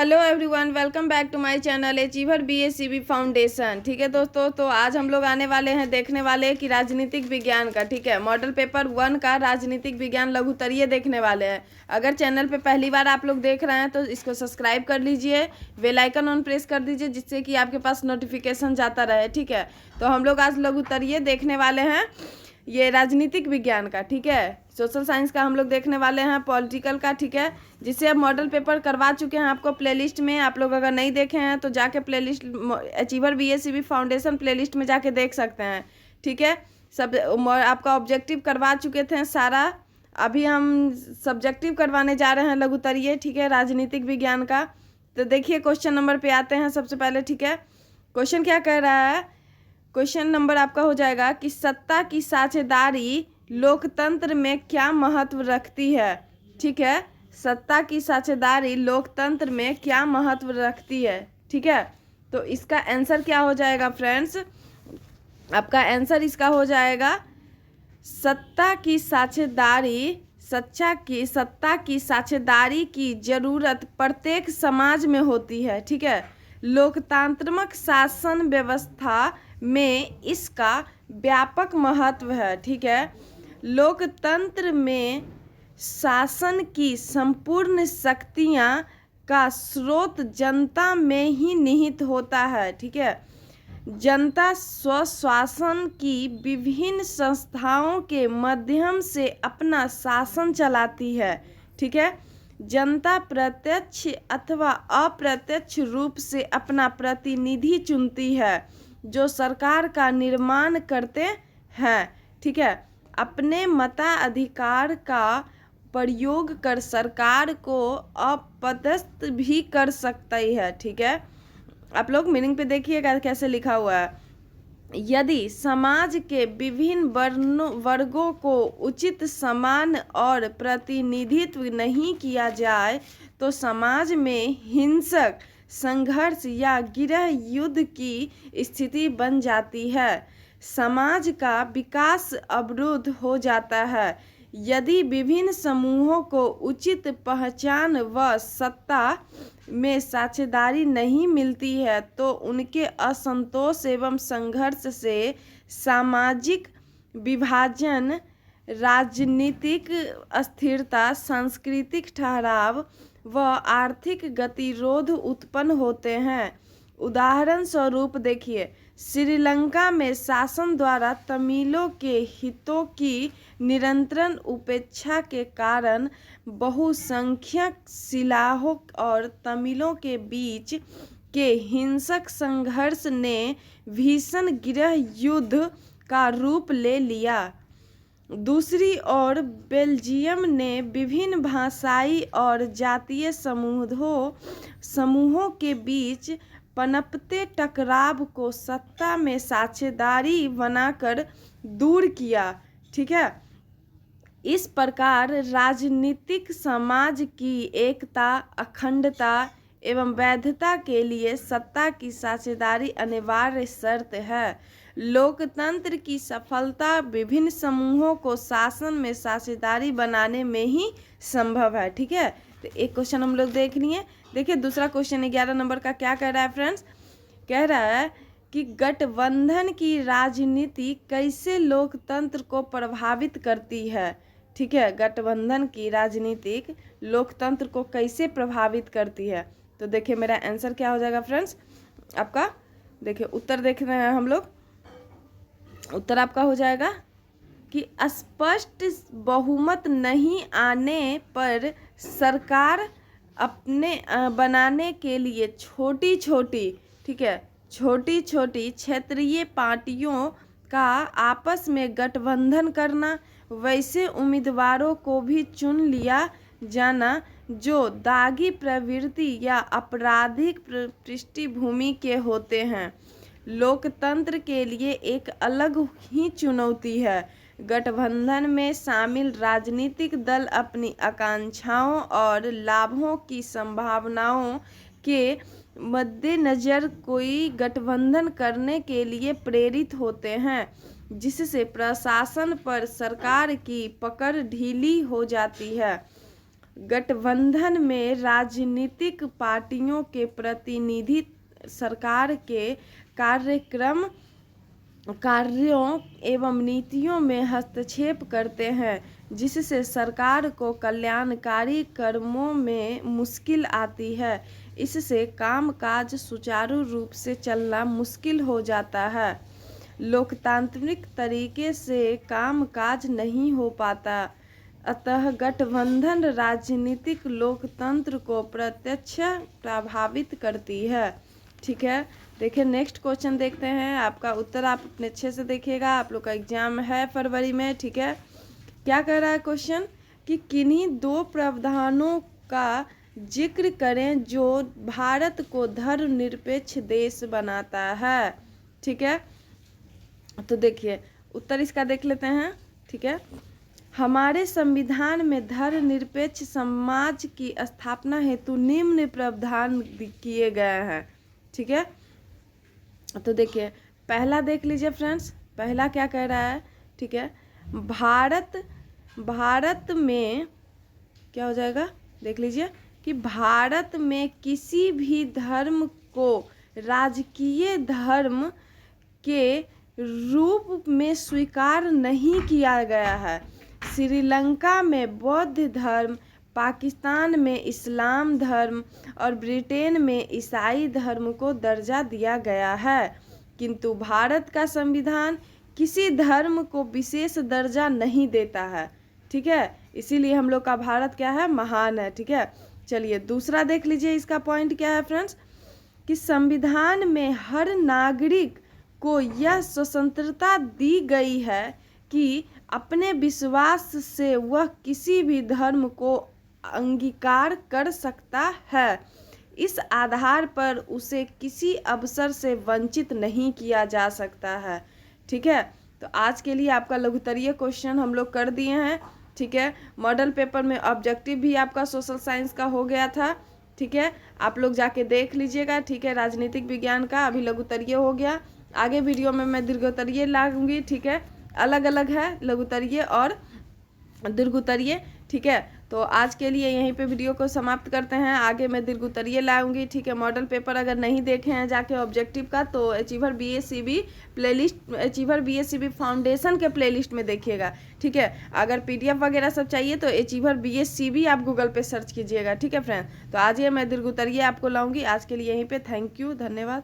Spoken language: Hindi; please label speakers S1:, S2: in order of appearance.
S1: Hello everyone, welcome back to my channel achiever BSCB foundation. ठीक है दोस्तों, तो आज हम लोग आने वाले हैं देखने वाले हैं कि राजनीतिक विज्ञान का, ठीक है, मॉडल पेपर 1 का राजनीतिक विज्ञान लघुत्तरीय देखने वाले हैं। अगर चैनल पे पहली बार आप लोग देख रहे हैं तो इसको सब्सक्राइब कर लीजिए, बेल आइकन ऑन प्रेस कर दीजिए जिससे कि आपके पास नोटिफिकेशन जाता रहे। ठीक है, तो हम लोग आज लघुत्तरीय देखने वाले हैं ये राजनीतिक विज्ञान का। ठीक है, सोशल साइंस का हम लोग देखने वाले हैं, पॉलिटिकल का। ठीक है, जिससे अब मॉडल पेपर करवा चुके हैं आपको प्लेलिस्ट में। आप लोग अगर नहीं देखे हैं तो जाके playlist achiever BSCB foundation playlist में जाके देख सकते हैं। ठीक है, सब आपका ऑब्जेक्टिव करवा चुके थे सारा। अभी हम सब्जेक्टिव करवाने जा रहे हैं लघुत्तरीय, ठीक है, राजनीतिक विज्ञान का। तो देखिए क्वेश्चन नंबर पे आते हैं सबसे पहले। ठीक है, क्वेश्चन क्या कह रहा है, क्वेश्चन नंबर आपका हो जाएगा कि सत्ता की साझेदारी लोकतंत्र में क्या महत्व रखती है। ठीक है, सत्ता की साझेदारी लोकतंत्र में क्या महत्व रखती है। ठीक है, तो इसका आंसर क्या हो जाएगा फ्रेंड्स, आपका आंसर इसका हो जाएगा सत्ता की साझेदारी की जरूरत प्रत्येक समाज में होती है। ठीक है, लोकतांत्रिक शासन व्यवस्था में इसका व्यापक महत्व है। ठीक है, लोकतंत्र में शासन की संपूर्ण शक्तियां का स्रोत जनता में ही निहित होता है। ठीक है, जनता स्वशासन की विभिन्न संस्थाओं के माध्यम से अपना शासन चलाती है। ठीक है, जनता प्रत्यक्ष अथवा अप्रत्यक्ष रूप से अपना प्रतिनिधि चुनती है जो सरकार का निर्माण करते हैं। ठीक है, अपने मताधिकार का प्रयोग कर सरकार को अपदस्थ भी कर सकती है। ठीक है, आप लोग मीनिंग पे देखिएगा कैसे लिखा हुआ है। यदि समाज के विभिन्न वर्गों को उचित सम्मान और प्रतिनिधित्व नहीं किया जाए तो समाज में हिंसक संघर्ष या गृह युद्ध की स्थिति बन जाती है, समाज का विकास अवरुद्ध हो जाता है। यदि विभिन्न समूहों को उचित पहचान व सत्ता में साझेदारी नहीं मिलती है तो उनके असंतोष एवं संघर्ष से सामाजिक विभाजन, राजनीतिक अस्थिरता, सांस्कृतिक ठहराव व आर्थिक गतिरोध उत्पन्न होते हैं। उदाहरण स्वरूप देखिए, श्रीलंका में शासन द्वारा तमिलों के हितों की निरंतर उपेक्षा के कारण बहुसंख्यक सिलाहों और तमिलों के बीच के हिंसक संघर्ष ने भीषण गृह युद्ध का रूप ले लिया। दूसरी ओर बेल्जियम ने विभिन्न भाषाई और जातीय समूहों के बीच पनपते टकराव को सत्ता में साझेदारी बनाकर दूर किया। ठीक है, इस प्रकार राजनीतिक समाज की एकता, अखंडता एवं वैधता के लिए सत्ता की साझेदारी अनिवार्य शर्त है। लोकतंत्र की सफलता विभिन्न समूहों को शासन में साझेदारी बनाने में ही संभव है। ठीक है, तो एक क्वेश्चन हम लोग देख लिए। देखिए दूसरा क्वेश्चन 11 नंबर का क्या कह रहा है फ्रेंड्स, कह रहा है कि गठबंधन की राजनीति कैसे लोकतंत्र को प्रभावित करती है। ठीक है, गठबंधन की राजनीति लोकतंत्र को कैसे प्रभावित करती है। तो देखिए मेरा आंसर क्या हो जाएगा फ्रेंड्स, आपका देखिए उत्तर देख रहे हैं हम लोग। उत्तर आपका हो जाएगा कि स्पष्ट बहुमत नहीं आने पर सरकार अपने बनाने के लिए छोटी छोटी, ठीक है, छोटी छोटी क्षेत्रीय पार्टियों का आपस में गठबंधन करना, वैसे उम्मीदवारों को भी चुन लिया जाना जो दागी प्रवृत्ति या आपराधिक पृष्ठभूमि के होते हैं, लोकतंत्र के लिए एक अलग ही चुनौती है। गठबंधन में शामिल राजनीतिक दल अपनी आकांक्षाओं और लाभों की संभावनाओं के मद्देनजर कोई गठबंधन करने के लिए प्रेरित होते हैं, जिससे प्रशासन पर सरकार की पकड़ ढीली हो जाती है। गठबंधन में राजनीतिक पार्टियों के प्रतिनिधि सरकार के कार्यों एवं नीतियों में हस्तक्षेप करते हैं, जिससे सरकार को कल्याणकारी कर्मों में मुश्किल आती है। इससे कामकाज सुचारू रूप से चलना मुश्किल हो जाता है। लोकतांत्रिक तरीके से कामकाज नहीं हो पाता। अतः गठबंधन राजनीतिक लोकतंत्र को प्रत्यक्ष प्रभावित करती है। ठीक है, देखिए नेक्स्ट क्वेश्चन देखते हैं। आपका उत्तर आप अपने अच्छे से देखिएगा, आप लोग का एग्जाम है फरवरी में। ठीक है, क्या कह रहा है क्वेश्चन कि किन्हीं दो प्रावधानों का जिक्र करें जो भारत को धर्मनिरपेक्ष देश बनाता है। ठीक है, तो देखिए उत्तर इसका देख लेते हैं। ठीक है, हमारे संविधान में धर्मनिरपेक्ष समाज की स्थापना हेतु निम्न प्रावधान किए गए हैं। ठीक है, तो देखिए पहला देख लीजिए फ्रेंड्स, पहला क्या कह रहा है। ठीक है, भारत में क्या हो जाएगा, देख लीजिए कि भारत में किसी भी धर्म को राजकीय धर्म के रूप में स्वीकार नहीं किया गया है। श्रीलंका में बौद्ध धर्म, पाकिस्तान में इस्लाम धर्म और ब्रिटेन में ईसाई धर्म को दर्जा दिया गया है, किंतु भारत का संविधान किसी धर्म को विशेष दर्जा नहीं देता है। ठीक है, इसीलिए हम लोग का भारत क्या है, महान है। ठीक है, चलिए दूसरा देख लीजिए, इसका पॉइंट क्या है फ्रेंड्स कि संविधान में हर नागरिक को यह स्वतंत्रता दी गई है कि अपने विश्वास से वह किसी भी धर्म को अंगीकार कर सकता है। इस आधार पर उसे किसी अवसर से वंचित नहीं किया जा सकता है। ठीक है, तो आज के लिए आपका लघुत्तरीय क्वेश्चन हम लोग कर दिए हैं। ठीक है, मॉडल पेपर में ऑब्जेक्टिव भी आपका सोशल साइंस का हो गया था। ठीक है, आप लोग जाके देख लीजिएगा। ठीक है, राजनीतिक विज्ञान का अभी लघुत्तरीय हो गया, आगे वीडियो में मैं दीर्घोत्तरीय लाऊंगी। ठीक है, अलग अलग है लघुत्तरीय और दीर्घोत्तरीय। ठीक है, तो आज के लिए यहीं पे वीडियो को समाप्त करते हैं, आगे मैं दीर्घोत्तरीय लाऊंगी। ठीक है, मॉडल पेपर अगर नहीं देखे हैं जाके ऑब्जेक्टिव का तो achiever BSCB playlist, achiever BSCB foundation के प्लेलिस्ट में देखिएगा। ठीक है, अगर पीडीएफ वगैरह सब चाहिए तो अचीवर बीएससीबी आप गूगल पे सर्च कीजिएगा। ठीक है फ्रेंड, तो आज ये मैं दीर्घोत्तरीय आपको लाऊंगी। आज के लिए यहीं पे थैंक यू, धन्यवाद।